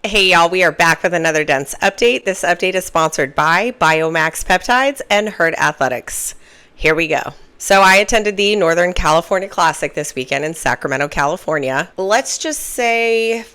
Hey y'all, we are back with another dense update. This update is sponsored by Biomax Peptides and Herd Athletics. Here we go. So I attended the Northern California Classic this weekend in Sacramento, California. Let's just say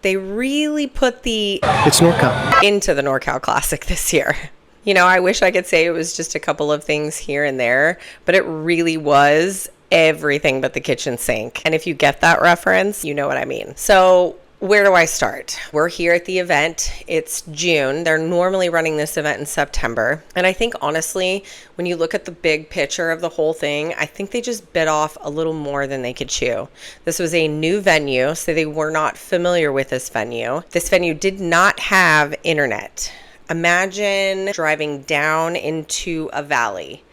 they really put It's Norcal. into the Norcal Classic this year. You know, I wish I could say it was just a couple of things here and there, but it really was everything but the kitchen sink. And if you get that reference, you know what I mean. So where do I start? We're here at the event. It's June. They're normally running this event in September. And I think honestly, when you look at the big picture of the whole thing, I think they just bit off a little more than they could chew. This was a new venue, so they were not familiar with this venue. This venue did not have internet. Imagine driving down into a valley,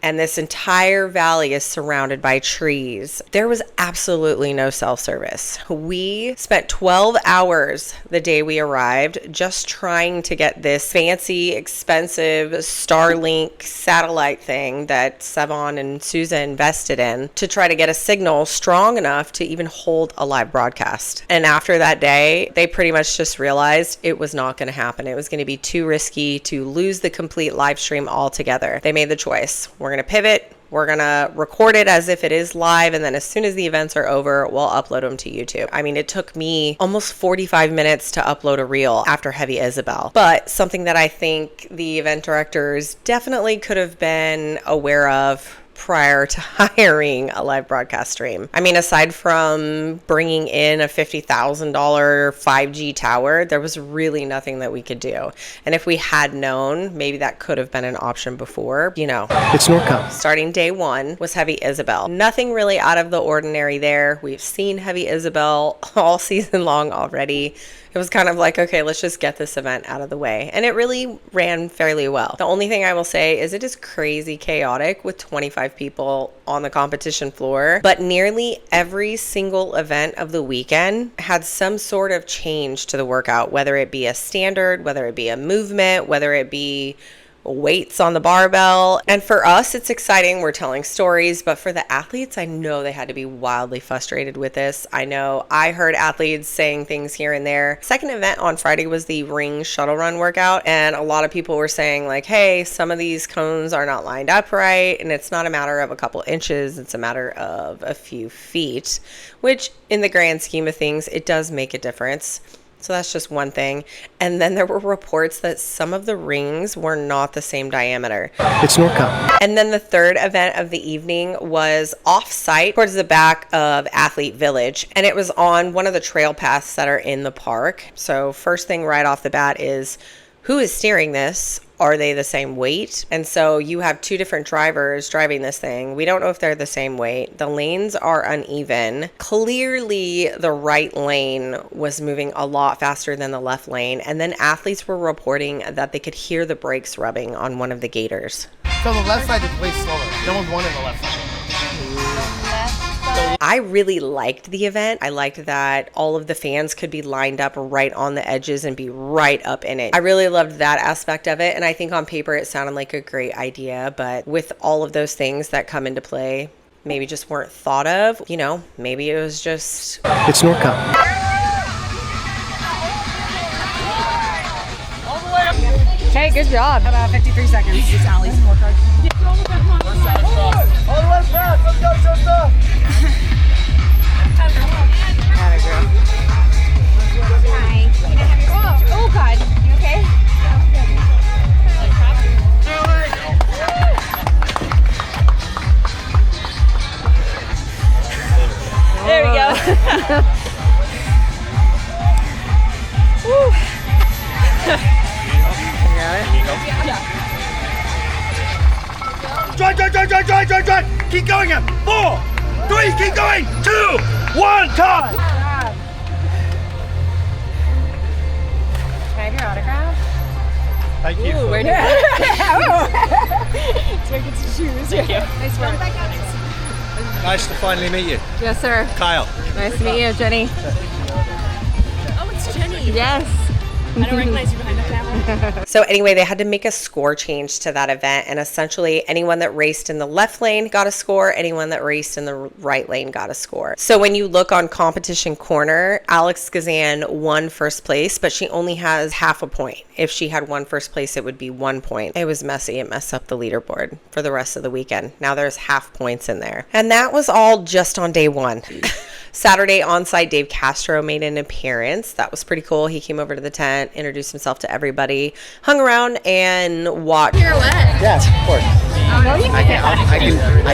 and this entire valley is surrounded by trees. There was absolutely no cell service. We spent 12 hours the day we arrived just trying to get this fancy, expensive Starlink satellite thing that Sevan and Sousa invested in to try to get a signal strong enough to even hold a live broadcast. And after that day, they pretty much just realized it was not going to happen. It was going to be too risky to lose the complete live stream altogether. They made the choice. We're going to pivot. We're going to record it as if it is live, and then as soon as the events are over, we'll upload them to YouTube. I mean, it took me almost 45 minutes to upload a reel after Heavy Isabel, but something that I think the event directors definitely could have been aware of prior to hiring a live broadcast stream. I mean, aside from bringing in a $50,000 5G tower, there was really nothing that we could do. And if we had known, maybe that could have been an option before, you know. It's Norcal. Starting day one was Heavy Isabel. Nothing really out of the ordinary there. We've seen Heavy Isabel all season long already. It was kind of like, okay, let's just get this event out of the way. And it really ran fairly well. The only thing I will say is it is crazy chaotic with 25 people on the competition floor. But nearly every single event of the weekend had some sort of change to the workout, whether it be a standard, whether it be a movement, whether it be weights on the barbell. And for us, it's exciting. We're telling stories, but for the athletes, I know they had to be wildly frustrated with this. I know I heard athletes saying things here and there. Second event on Friday was the ring shuttle run workout, and a lot of people were saying like, hey, some of these cones are not lined up right, and it's not a matter of a couple inches, it's a matter of a few feet, which in the grand scheme of things, it does make a difference. So that's just one thing. And then there were reports that some of the rings were not the same diameter. It's Norcal. And then the third event of the evening was off-site towards the back of Athlete Village. And it was on one of the trail paths that are in the park. So first thing right off the bat is, who is steering this? Are they the same weight? And so you have two different drivers driving this thing. We don't know if they're the same weight. The lanes are uneven. Clearly, the right lane was moving a lot faster than the left lane. And then athletes were reporting that they could hear the brakes rubbing on one of the gators. So the left side is way slower. No one's won in the left side. I really liked the event. I liked that all of the fans could be lined up right on the edges and be right up in it. I really loved that aspect of it, and I think on paper it sounded like a great idea, but with all of those things that come into play, maybe just weren't thought of, you know, maybe it was just... It's Norcal. Hey, good job. About 53 seconds. It's Allie's scorecard. All the way back. Let's go, sister. Hi. Can I have your... Oh, God. You okay? There we go. Woo. Drive. Keep going up. 4, 3, keep going. 2, 1, time. Can I have your autograph? Thank you. Ooh, where do you Do I get to choose? Thank you. Nice work. Nice to finally meet you. Yes, sir. Kyle. Nice to meet you, Jenny. Oh, it's Jenny. Yes. I don't recognize you behind the camera. So anyway, they had to make a score change to that event, and essentially anyone that raced in the left lane got a score, anyone that raced in the right lane got a score. So when you look on competition corner, Alex Gazan won first place, but she only has half a point. If she had won first place, it would be 1 point. It was messy. It messed up the leaderboard for the rest of the weekend. Now there's half points in there. And that was all just on day one. Saturday on-site, Dave Castro made an appearance. That was pretty cool. He came over to the tent, introduced himself to everybody, hung around and watched. Pirouette. Yeah, of course. Oh, no, you can't. I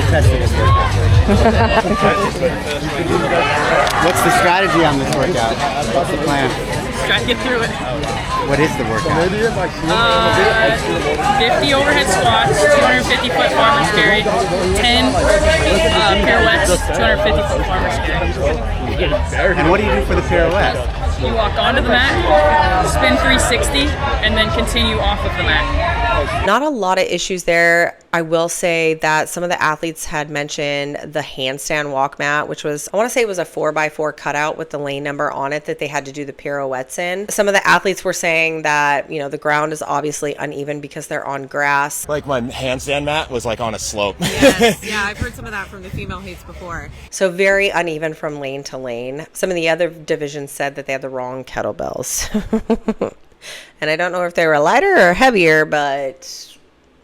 tested it. What's the strategy on this workout? What's the plan? Try to get through it. What is the workout? 50 overhead squats, 250 foot farmer's carry, 10 pirouettes, 250 foot farmer's carry. And what do you do for the pirouette? You walk onto the mat, spin 360, and then continue off of the mat. Not a lot of issues there. I will say that some of the athletes had mentioned the handstand walk mat, which was, I want to say it was a 4x4 cutout with the lane number on it that they had to do the pirouettes in. Some of the athletes were saying that, you know, the ground is obviously uneven because they're on grass. Like my handstand mat was like on a slope. Yes, yeah, I've heard some of that from the female heats before. So very uneven from lane to lane. Some of the other divisions said that they had the wrong kettlebells. And I don't know if they were lighter or heavier, but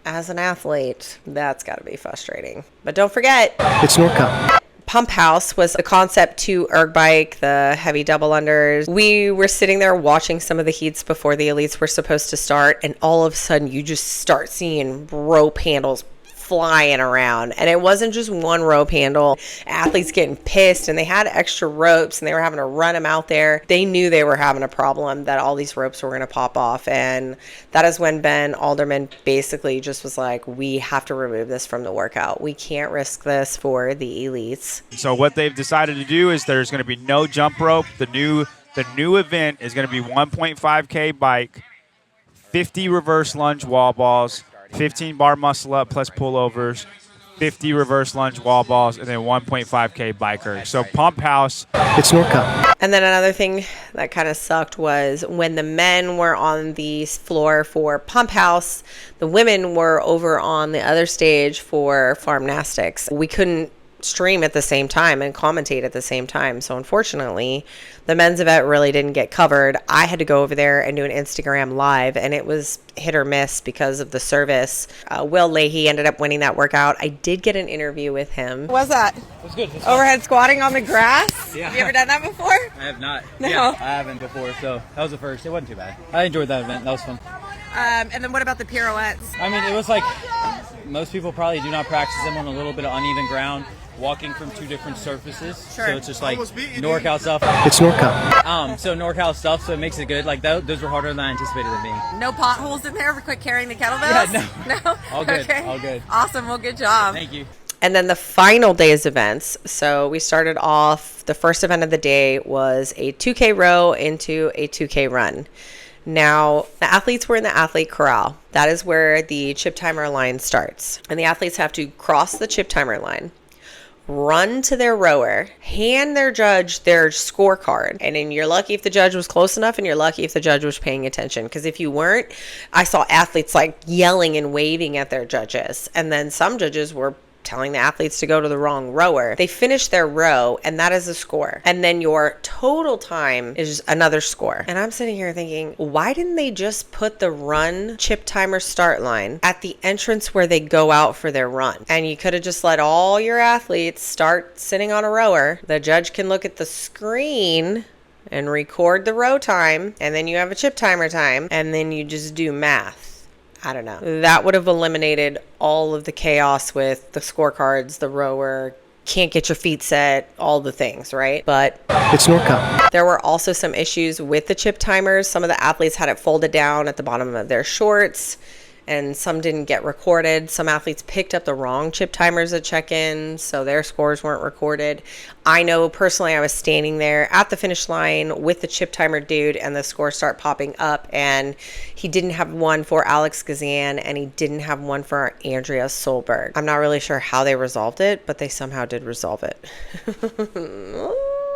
as an athlete, that's got to be frustrating. But don't forget, It's Norcal. Pump House was a Concept 2 erg bike, the heavy double unders. We were sitting there watching some of the heats before the elites were supposed to start, and all of a sudden you just start seeing rope handles flying around, and it wasn't just one rope handle. Athletes getting pissed, and they had extra ropes and they were having to run them out there. They knew they were having a problem, that all these ropes were going to pop off, and that is when Ben Alderman basically just was like, we have to remove this from the workout. We can't risk this for the elites. So what they've decided to do is there's going to be no jump rope. The new event is going to be 1.5K bike, 50 reverse lunge wall balls, 15 bar muscle up plus pullovers, 50 reverse lunge wall balls, and then 1.5K biker. So Pump House. It's Norcal. And then another thing that kind of sucked was when the men were on the floor for Pump House, the women were over on the other stage for Farmnastics. We couldn't stream at the same time and commentate at the same time. So unfortunately, the men's event really didn't get covered. I had to go over there and do an Instagram live, and it was hit or miss because of the service. Will Leahy ended up winning that workout. I did get an interview with him. What's that? It was good. Overhead squatting on the grass? Yeah. Have you ever done that before? I have not. No. Yeah, I haven't before, so that was the first. It wasn't too bad. I enjoyed that event. That was fun. And then what about the pirouettes? I mean, it was like most people probably do not practice them on a little bit of uneven ground, walking from two different surfaces. Sure. So it's just like NorCal stuff. It's Norcal. So NorCal stuff, so it makes it good. Like those were harder than I anticipated them being. No potholes in there for quick carrying the kettlebells? Yeah, No? All good. Okay. All good. Awesome. Well, good job. Thank you. And then the final day's events. So we started off, the first event of the day was a 2K row into a 2K run. Now, the athletes were in the athlete corral. That is where the chip timer line starts. And the athletes have to cross the chip timer line, run to their rower, hand their judge their scorecard. And then you're lucky if the judge was close enough, and you're lucky if the judge was paying attention. Because if you weren't, I saw athletes like yelling and waving at their judges. And then some judges were telling the athletes to go to the wrong rower. They finish their row, and that is a score. And then your total time is another score. And I'm sitting here thinking, why didn't they just put the run chip timer start line at the entrance where they go out for their run? And you could have just let all your athletes start sitting on a rower. The judge can look at the screen and record the row time, and then you have a chip timer time, and then you just do math. I don't know. That would have eliminated all of the chaos with the scorecards, the rower, can't get your feet set, all the things, right? But It's Norcal. there were also some issues with the chip timers. Some of the athletes had it folded down at the bottom of their shorts, and some didn't get recorded. Some athletes picked up the wrong chip timers at check-in, so their scores weren't recorded. I know personally I was standing there at the finish line with the chip timer dude, and the scores start popping up, and he didn't have one for Alex Gazan, and he didn't have one for Andrea Solberg. I'm not really sure how they resolved it, but they somehow did resolve it.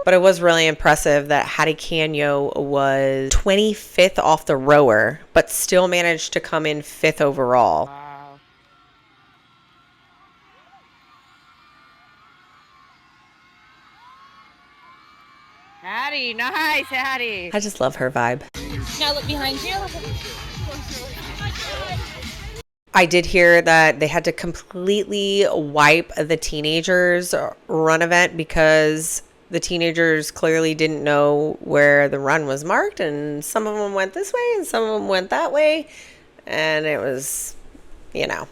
But it was really impressive that Hattie Canyo was 25th off the rower, but still managed to come in 5th overall. Wow. Hattie, nice, Hattie. I just love her vibe. Now look behind you. I did hear that they had to completely wipe the teenagers' run event because the teenagers clearly didn't know where the run was marked, and some of them went this way and some of them went that way, and it was, you know,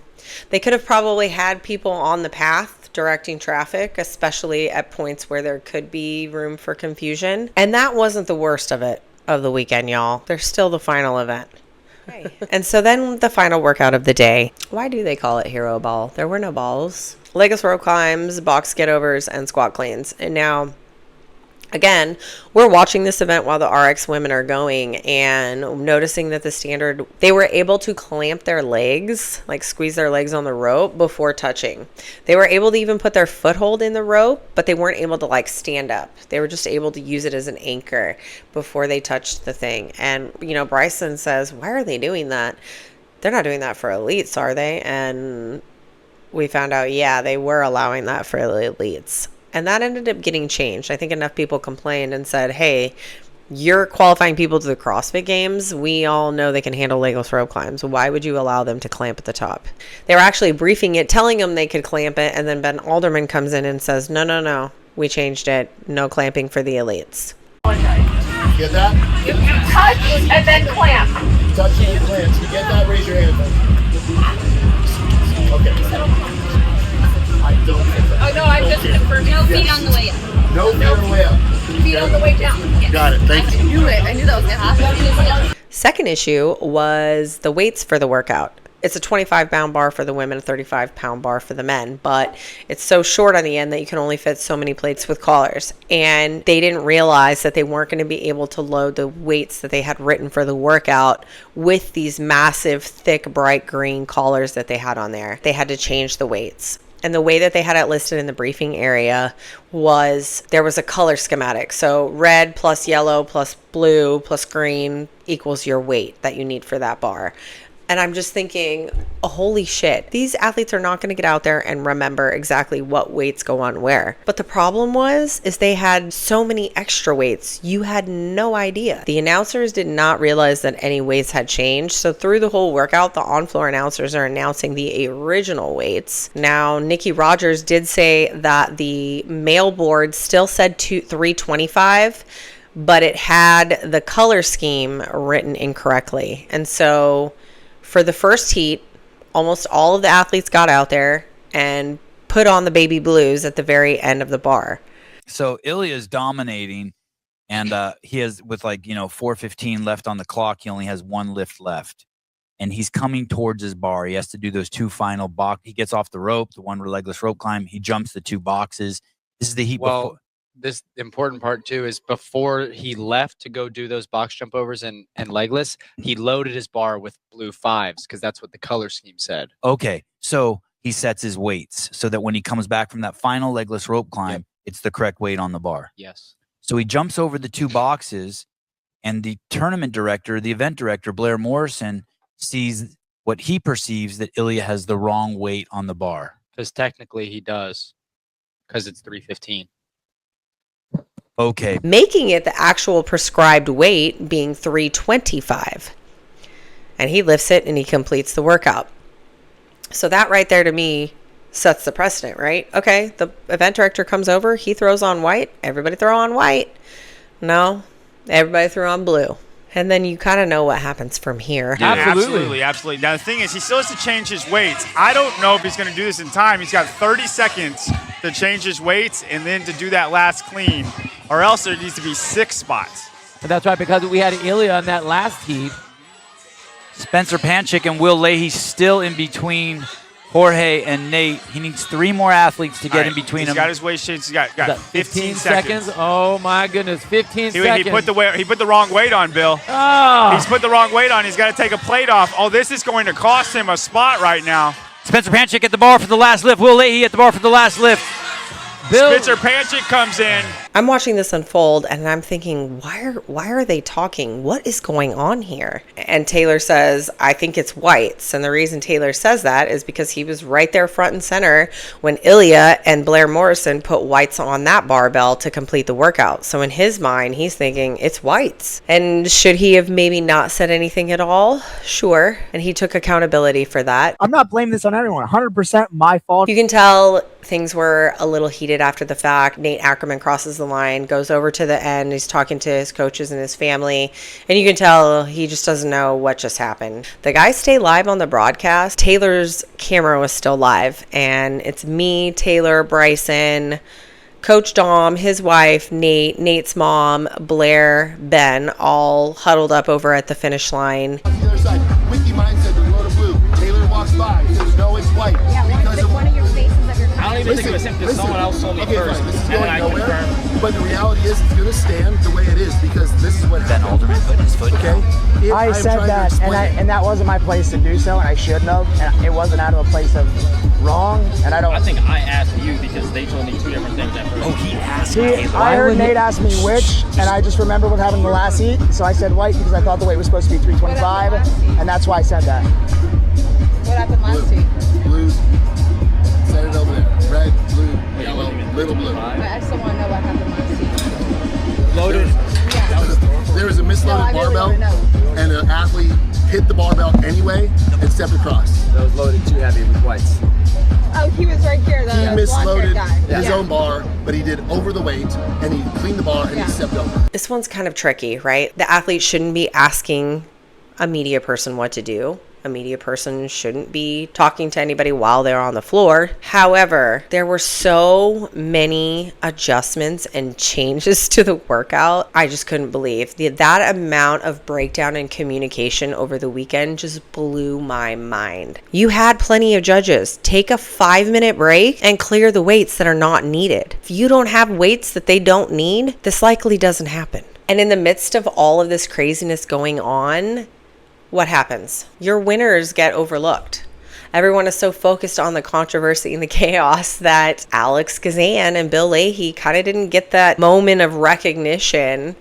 they could have probably had people on the path directing traffic, especially at points where there could be room for confusion. And that wasn't the worst of it, of the weekend, y'all. There's still the final event. And so then the final workout of the day. Why do they call it Hero Ball? There were no balls. Legless rope climbs, box get-overs, and squat cleans. And now, again, we're watching this event while the RX women are going and noticing that the standard, they were able to clamp their legs, like squeeze their legs on the rope before touching. They were able to even put their foothold in the rope, but they weren't able to like stand up. They were just able to use it as an anchor before they touched the thing. And, you know, Bryson says, why are they doing that? They're not doing that for elites, are they? And we found out, yeah, they were allowing that for the elites. And that ended up getting changed. I think enough people complained and said, hey, you're qualifying people to the CrossFit Games. We all know they can handle legless rope climbs. Why would you allow them to clamp at the top? They were actually briefing it, telling them they could clamp it. And then Ben Alderman comes in and says, no, no, no, we changed it. No clamping for the elites. Get that? Touch and then clamp. Touch and clamp. You get that? Raise your hand. Okay. I don't get that. Oh, no, I'm just confirming. No feet on the way up. No feet on the way up. Feet on the way down. Yes. Got it. Thank you. I knew it. I knew that was going to happen. Second issue was the weights for the workout. It's a 25-pound bar for the women, a 35-pound bar for the men, but it's so short on the end that you can only fit so many plates with collars. And they didn't realize that they weren't going to be able to load the weights that they had written for the workout with these massive, thick, bright green collars that they had on there. They had to change the weights. And the way that they had it listed in the briefing area was there was a color schematic. So red plus yellow plus blue plus green equals your weight that you need for that bar. And I'm just thinking, oh, holy shit, these athletes are not going to get out there and remember exactly what weights go on where. But the problem is they had so many extra weights. You had no idea. The announcers did not realize that any weights had changed. So through the whole workout, the on-floor announcers are announcing the original weights. Now, Nikki Rogers did say that the male board still said 325, but it had the color scheme written incorrectly. And so for the first heat, almost all of the athletes got out there and put on the baby blues at the very end of the bar. So Ilya's dominating, and he has, with 4:15 left on the clock, he only has one lift left. And he's coming towards his bar. He has to do those two final box. He gets off the rope, the one legless rope climb. He jumps the two boxes. This is the heat before. This important part too is before he left to go do those box jump overs and legless, he loaded his bar with blue 5s because that's what the color scheme said. Okay, so he sets his weights so that when he comes back from that final legless rope climb, it's the correct weight on the bar. Yes. So he jumps over the two boxes, and the tournament director, the event director, Blair Morrison, sees what he perceives that Ilya has the wrong weight on the bar. Because technically he does, because it's 315. Okay. Making it the actual prescribed weight being 325. And he lifts it and he completes the workout. So that right there to me sets the precedent, right? Okay, the event director comes over, he throws on white, everybody throw on white. No, everybody threw on blue. And then you kind of know what happens from here. Yeah, absolutely. Now, the thing is, he still has to change his weights. I don't know if he's going to do this in time. He's got 30 seconds to change his weights and then to do that last clean, or else there needs to be 6 spots. And that's right, because we had Ilya on that last heat. Spencer Panchik and Will Leahy still in between Jorge and Nate. He needs 3 more athletes to get in between them. He's got his weight changed. He's got 15 seconds. Oh, my goodness, 15 seconds. He put the wrong weight on, Bill. Oh. He's put the wrong weight on. He's got to take a plate off. Oh, this is going to cost him a spot right now. Spencer Panchik at the bar for the last lift. Will Leahy at the bar for the last lift. Spencer Panchik comes in. I'm watching this unfold and I'm thinking, why are they talking? What is going on here? And Taylor says, I think it's whites. And the reason Taylor says that is because he was right there front and center when Ilya and Blair Morrison put whites on that barbell to complete the workout. So in his mind, he's thinking it's whites. And should he have maybe not said anything at all? Sure. And he took accountability for that. I'm not blaming this on everyone. 100% my fault. You can tell things were a little heated after the fact. Nate Ackerman crosses the line, goes over to the end. He's talking to his coaches and his family. And you can tell he just doesn't know what just happened. The guys stay live on the broadcast. Taylor's camera was still live. And it's me, Taylor, Bryson, Coach Dom, his wife, Nate, Nate's mom, Blair, Ben, all huddled up over at the finish line. On the other side, Wiki Mindset, there's a load of blue. Taylor walks by, says, no, it's white. Yeah, one of your faces of your I don't even think it was him because someone else told me first. Fine, this is And going I nowhere. confirmed. But the reality is, it's going to stand the way it is because this is what Ben happened. Alderman putting his foot Okay? down. I I'm said trying to that, explain it. and that wasn't my place to do so, and I shouldn't have. And it wasn't out of a place of wrong, and I don't. I think I asked you because they told me two different things at first. Oh, he asked See, Taylor. I heard Nate ask me which, and I just remember what happened in the last heat, so I said white because I thought the weight was supposed to be 325, and that's why I said that. What happened last week? Blue. Set it over there. Red, blue, yellow, little blue. I still want to know what happened last week. Loaded. There was a misloaded barbell, and an athlete hit the barbell anyway and stepped across. That was loaded too heavy with whites. Oh, he was right here, the He misloaded guy. his own bar, but he did over the weight, and he cleaned the bar, and he stepped over. This one's kind of tricky, right? The athlete shouldn't be asking a media person what to do. A media person shouldn't be talking to anybody while they're on the floor. However, there were so many adjustments and changes to the workout. I just couldn't believe that amount of breakdown and communication over the weekend just blew my mind. You had plenty of judges. Take a 5-minute break and clear the weights that are not needed. If you don't have weights that they don't need, this likely doesn't happen. And in the midst of all of this craziness going on, what happens? Your winners get overlooked. Everyone is so focused on the controversy and the chaos that Alex Kazan and Bill Leahy kind of didn't get that moment of recognition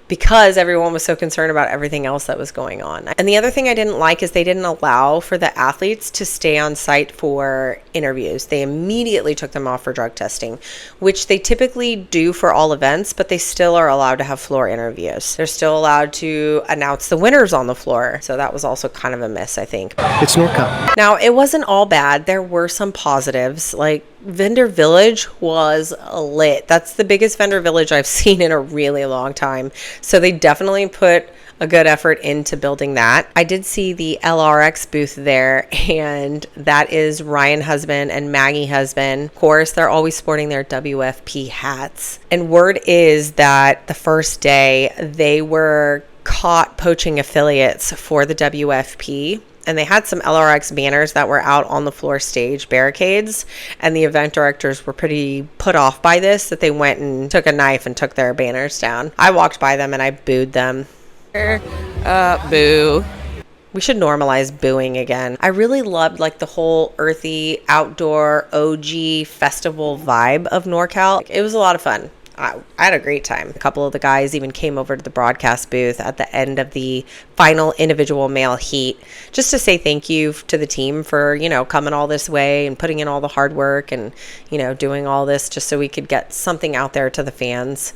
because everyone was so concerned about everything else that was going on. And the other thing I didn't like is they didn't allow for the athletes to stay on site for interviews. They immediately took them off for drug testing, which they typically do for all events, but they still are allowed to have floor interviews. They're still allowed to announce the winners on the floor. So that was also kind of a miss, I think. It's Norcal. Now, it wasn't all bad. There were some positives, like Vendor Village was lit. That's the biggest vendor village I've seen in a really long time. So they definitely put a good effort into building that. I did see the LRX booth there, and that is Ryan Husband and Maggie Husband. Of course, they're always sporting their WFP hats. And word is that the first day they were caught poaching affiliates for the WFP. And they had some LRX banners that were out on the floor stage barricades. And the event directors were pretty put off by this, that they went and took a knife and took their banners down. I walked by them and I booed them. Boo. We should normalize booing again. I really loved like the whole earthy outdoor OG festival vibe of Norcal. It was a lot of fun. I had a great time. A couple of the guys even came over to the broadcast booth at the end of the final individual male heat just to say thank you to the team for, coming all this way and putting in all the hard work and, doing all this just so we could get something out there to the fans.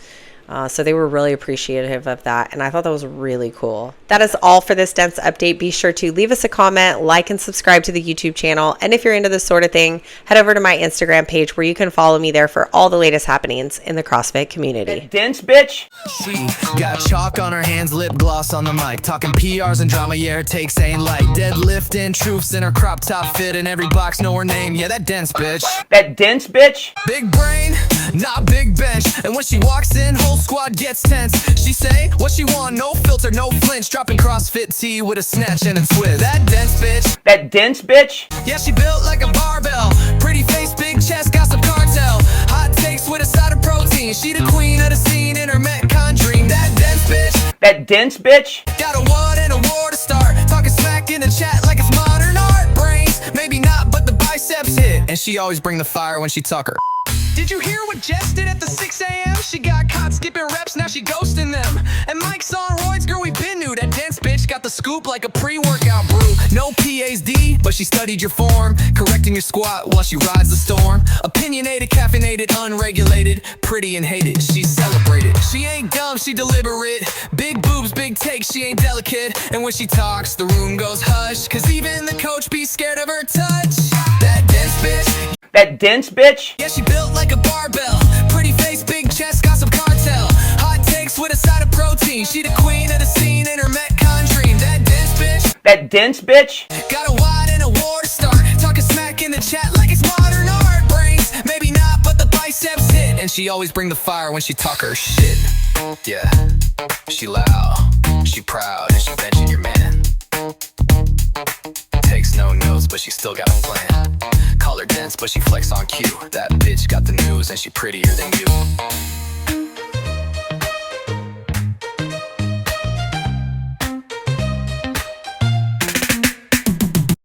So they were really appreciative of that, and I thought that was really cool. That is all for this dense update. Be sure to leave us a comment, like, and subscribe to the YouTube channel. And if you're into this sort of thing, head over to my Instagram page where you can follow me there for all the latest happenings in the CrossFit community. Dense bitch. She got chalk on her hands, lip gloss on the mic, talking PRs and drama, yeah, her takes ain't light. Deadlifting truths in her crop top fit, and every box know her name, yeah, that dense bitch. That dense bitch. Big brain, not big bench, and when she walks in, whole squad gets tense. She say what she want, no filter, no flinch, dropping CrossFit T with a snatch and a twist. That dense bitch. That dense bitch. Yeah, she built like a barbell, pretty face, big chest, got some cartel. Hot takes with a side of protein. She the queen of the scene in her Metcon dream. That dense bitch. That dense bitch. Got a what and a war to start, talking smack in the chat like it's modern art. Brains, maybe not, but the biceps hit, and she always bring the fire when she talk her. Did you hear what Jess did at the 6 a.m.? She got caught skipping reps, now she ghosting them. And Mike's on roids, girl, we been new. That dense bitch got the scoop like a pre-workout brew. No PhD, but she studied your form, correcting your squat while she rides the storm. Opinionated, caffeinated, unregulated, pretty and hated, she's celebrated. She ain't dumb, she deliberate. Big boobs, big takes, she ain't delicate. And when she talks, the room goes hush, cause even the coach be scared of her touch. That dense bitch. That dense bitch? Yeah, she built like a barbell. Pretty face, big chest, got some cartel. Hot takes with a side of protein. She the queen of the scene in her Metcon dream. That dense bitch. That dense bitch? Got a wide and a war star. Talking smack in the chat like it's modern art. Brains, maybe not, but the biceps hit. And she always bring the fire when she talk her shit. Yeah, she loud, she proud, and she benching your man. Takes no notes, but she still got a plan. Call her dense, but she flex on cue. That bitch got the news and she prettier than you.